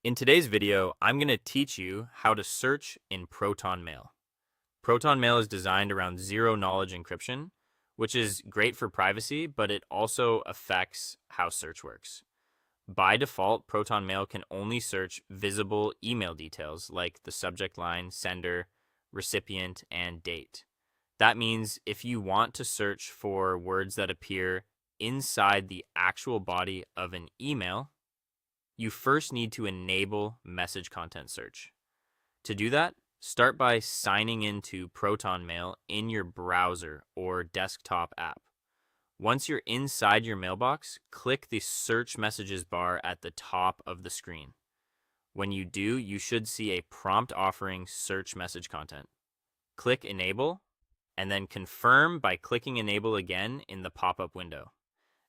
In today's video, I'm going to teach you how to search in Protonmail. Protonmail is designed around zero knowledge encryption, which is great for privacy, but it also affects how search works. By default, Protonmail can only search visible email details like the subject line, sender, recipient, and date. That means if you want to search for words that appear inside the actual body of an email, you first need to enable message content search. To do that, start by signing into ProtonMail in your browser or desktop app. Once you're inside your mailbox, click the Search Messages bar at the top of the screen. When you do, you should see a prompt offering search message content. Click Enable, and then confirm by clicking Enable again in the pop-up window.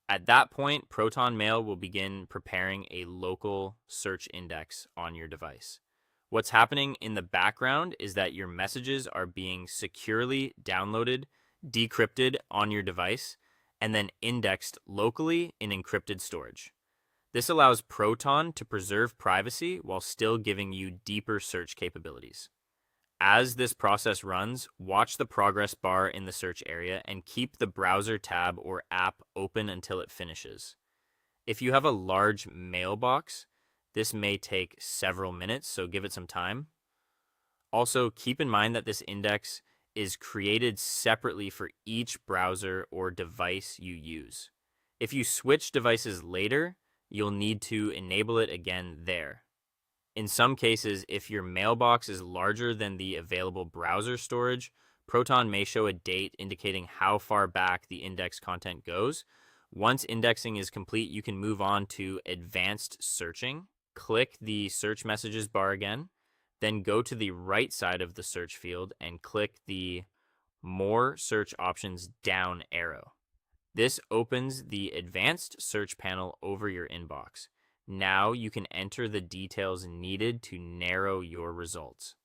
At that point, ProtonMail will begin preparing a local search index on your device. What's happening in the background is that your messages are being securely downloaded, decrypted on your device, and then indexed locally in encrypted storage. This allows Proton to preserve privacy while still giving you deeper search capabilities. As this process runs, watch the progress bar in the search area and keep the browser tab or app open until it finishes. If you have a large mailbox, this may take several minutes, so give it some time. Also, keep in mind that this index is created separately for each browser or device you use. If you switch devices later, you'll need to enable it again there. In some cases, if your mailbox is larger than the available browser storage, Proton may show a date indicating how far back the index content goes. Once indexing is complete, you can move on to advanced searching. Click the search messages bar again, then go to the right side of the search field and click the More Search Options down arrow. This opens the advanced search panel over your inbox. Now you can enter the details needed to narrow your results.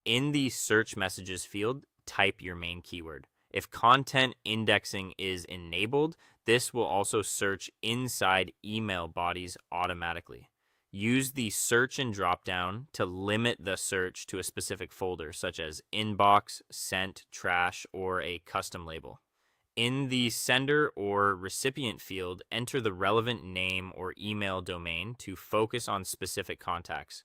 In the search messages field, type your main keyword. If content indexing is enabled, this will also search inside email bodies automatically. Use the search and dropdown to limit the search to a specific folder, such as inbox, sent, trash, or a custom label. In the sender or recipient field, enter the relevant name or email domain to focus on specific contacts.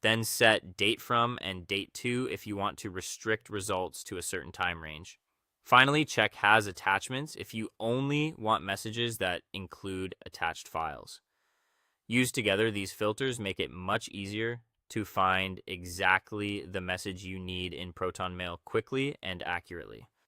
Then set date from and date to if you want to restrict results to a certain time range. Finally, check Has Attachments if you only want messages that include attached files. Used together, these filters make it much easier to find exactly the message you need in ProtonMail quickly and accurately.